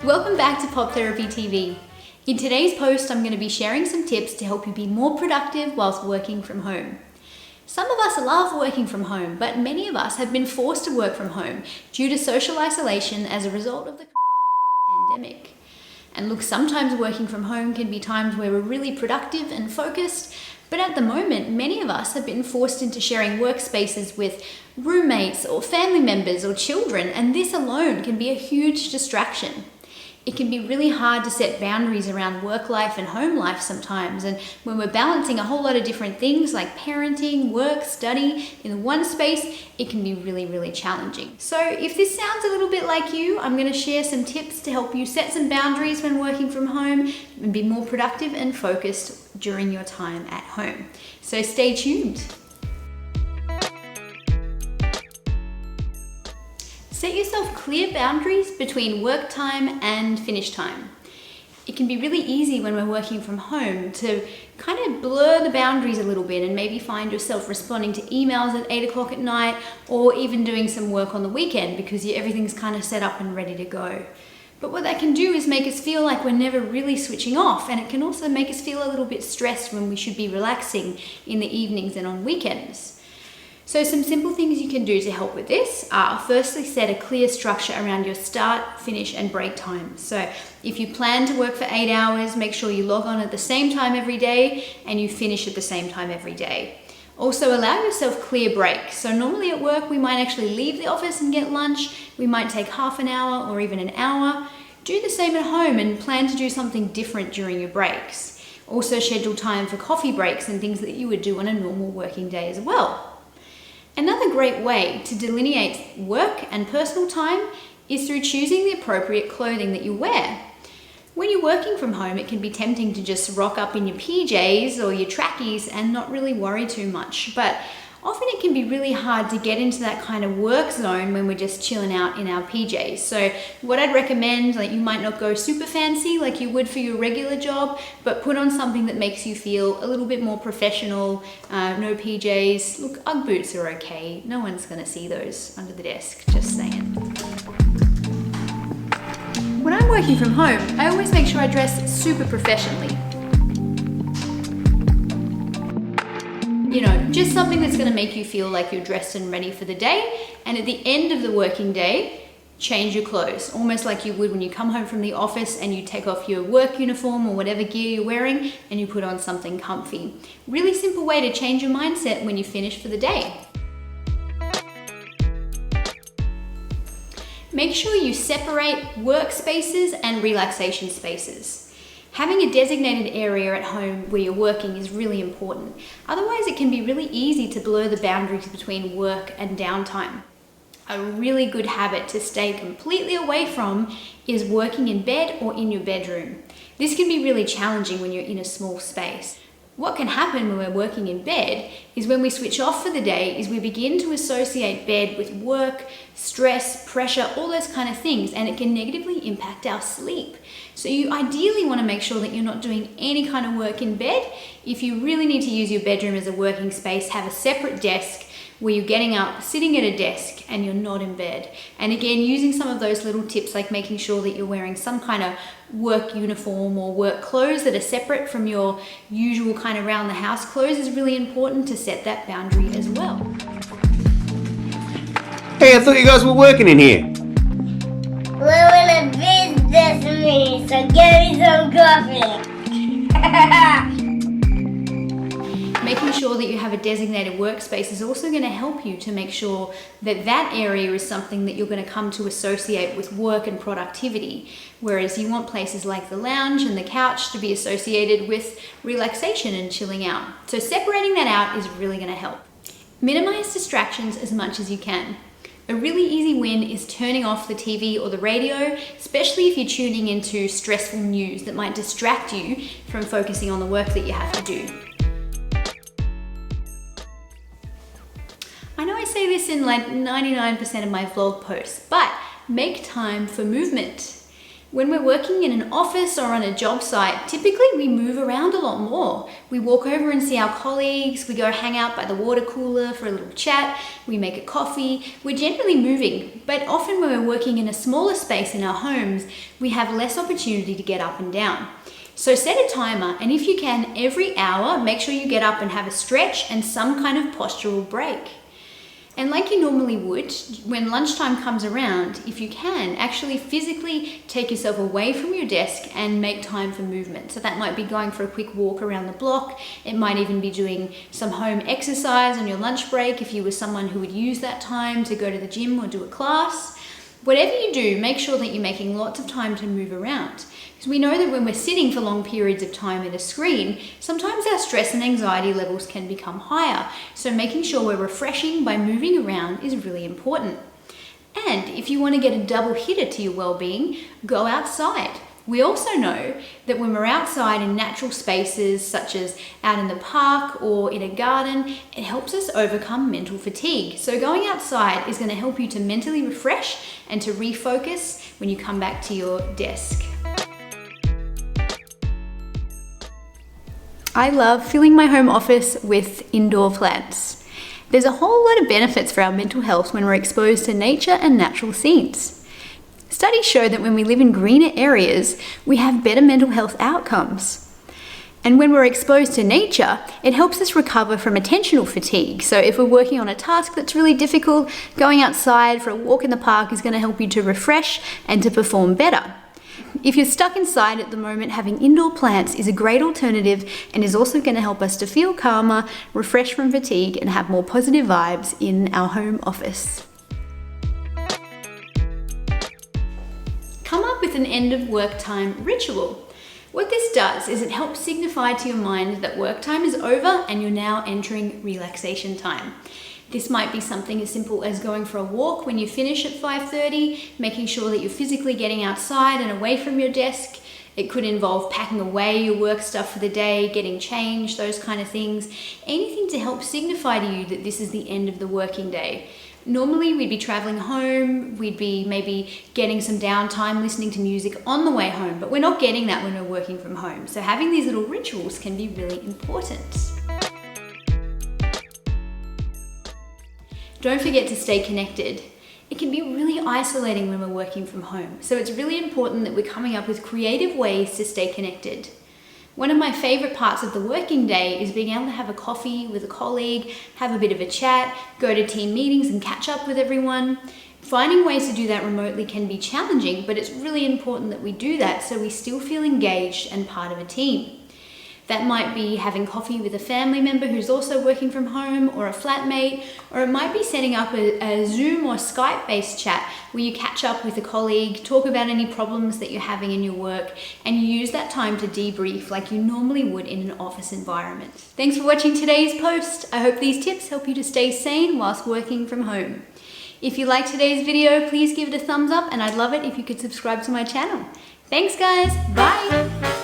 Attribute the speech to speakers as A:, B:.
A: Welcome back to Pop Therapy TV. In today's post, I'm going to be sharing some tips to help you be more productive whilst working from home. Some of us love working from home, but many of us have been forced to work from home due to social isolation as a result of the pandemic. And look, sometimes working from home can be times where we're really productive and focused, but at the moment, many of us have been forced into sharing workspaces with roommates or family members or children, and this alone can be a huge distraction. It can be really hard to set boundaries around work life and home life sometimes, and when we're balancing a whole lot of different things like parenting, work, study in one space, it can be really challenging. So if this sounds a little bit like you, I'm going to share some tips to help you set some boundaries when working from home and be more productive and focused during your time at home. So stay tuned. Set yourself clear boundaries between work time and finish time. It can be really easy when we're working from home to kind of blur the boundaries a little bit and maybe find yourself responding to emails at 8 o'clock at night or even doing some work on the weekend because everything's kind of set up and ready to go. But what that can do is make us feel like we're never really switching off, and it can also make us feel a little bit stressed when we should be relaxing in the evenings and on weekends. So some simple things you can do to help with this are firstly set a clear structure around your start, finish and break time. So if you plan to work for 8 hours, make sure you log on at the same time every day and you finish at the same time every day. Also allow yourself clear breaks. So normally at work we might actually leave the office and get lunch. We might take half an hour or even an hour. Do the same at home and plan to do something different during your breaks. Also schedule time for coffee breaks and things that you would do on a normal working day as well. Another great way to delineate work and personal time is through choosing the appropriate clothing that you wear. When you're working from home, it can be tempting to just rock up in your PJs or your trackies and not really worry too much, but often it can be really hard to get into that kind of work zone when we're just chilling out in our PJs. So what I'd recommend, like you might not go super fancy like you would for your regular job, but put on something that makes you feel a little bit more professional. No PJs. Look, Ugg boots are okay. No one's gonna see those under the desk, just saying. When I'm working from home, I always make sure I dress super professionally. You know, just something that's gonna make you feel like you're dressed and ready for the day. And at the end of the working day, change your clothes, almost like you would when you come home from the office and you take off your work uniform or whatever gear you're wearing and you put on something comfy. Really simple way to change your mindset when you finish for the day. Make sure you separate workspaces and relaxation spaces. Having a designated area at home where you're working is really important. Otherwise, it can be really easy to blur the boundaries between work and downtime. A really good habit to stay completely away from is working in bed or in your bedroom. This can be really challenging when you're in a small space. What can happen when we're working in bed is when we switch off for the day is we begin to associate bed with work, stress, pressure, all those kind of things, and it can negatively impact our sleep. So you ideally want to make sure that you're not doing any kind of work in bed. If you really need to use your bedroom as a working space, have a separate desk where you're getting up, sitting at a desk, and you're not in bed. And again, using some of those little tips like making sure that you're wearing some kind of work uniform or work clothes that are separate from your usual kind of around the house clothes is really important to set that boundary as well.
B: Hey, I thought you guys were working in here.
C: We're in a business meeting, so get me some coffee.
A: Making sure that you have a designated workspace is also going to help you to make sure that that area is something that you're going to come to associate with work and productivity, whereas you want places like the lounge and the couch to be associated with relaxation and chilling out. So separating that out is really going to help. Minimize distractions as much as you can. A really easy win is turning off the TV or the radio, especially if you're tuning into stressful news that might distract you from focusing on the work that you have to do. I know I say this in like 99% of my vlog posts, but make time for movement. When we're working in an office or on a job site, typically we move around a lot more. We walk over and see our colleagues, we go hang out by the water cooler for a little chat, we make a coffee. We're generally moving, but often when we're working in a smaller space in our homes, we have less opportunity to get up and down. So set a timer, and if you can, every hour, make sure you get up and have a stretch and some kind of postural break. And like you normally would, when lunchtime comes around, if you can, actually physically take yourself away from your desk and make time for movement. So that might be going for a quick walk around the block. It might even be doing some home exercise on your lunch break if you were someone who would use that time to go to the gym or do a class. Whatever you do, make sure that you're making lots of time to move around. Because we know that when we're sitting for long periods of time at a screen, sometimes our stress and anxiety levels can become higher. So making sure we're refreshing by moving around is really important. And if you want to get a double hitter to your well-being, go outside. We also know that when we're outside in natural spaces, such as out in the park or in a garden, it helps us overcome mental fatigue. So going outside is going to help you to mentally refresh and to refocus when you come back to your desk. I love filling my home office with indoor plants. There's a whole lot of benefits for our mental health when we're exposed to nature and natural scenes. Studies show that when we live in greener areas, we have better mental health outcomes. And when we're exposed to nature, it helps us recover from attentional fatigue. So if we're working on a task that's really difficult, going outside for a walk in the park is going to help you to refresh and to perform better. If you're stuck inside at the moment, having indoor plants is a great alternative and is also going to help us to feel calmer, refresh from fatigue, and have more positive vibes in our home office. Come up with an end of work time ritual. What this does is it helps signify to your mind that work time is over and you're now entering relaxation time. This might be something as simple as going for a walk when you finish at 5:30, making sure that you're physically getting outside and away from your desk. It could involve packing away your work stuff for the day, getting changed, those kind of things. Anything to help signify to you that this is the end of the working day. Normally we'd be traveling home, we'd be maybe getting some downtime listening to music on the way home, but we're not getting that when we're working from home. So having these little rituals can be really important. Don't forget to stay connected. It can be really isolating when we're working from home, so it's really important that we're coming up with creative ways to stay connected. One of my favorite parts of the working day is being able to have a coffee with a colleague, have a bit of a chat, go to team meetings and catch up with everyone. Finding ways to do that remotely can be challenging, but it's really important that we do that so we still feel engaged and part of a team. That might be having coffee with a family member who's also working from home, or a flatmate, or it might be setting up a Zoom or Skype-based chat where you catch up with a colleague, talk about any problems that you're having in your work, and you use that time to debrief like you normally would in an office environment. Thanks for watching today's post. I hope these tips help you to stay sane whilst working from home. If you liked today's video, please give it a thumbs up, and I'd love it if you could subscribe to my channel. Thanks guys, bye!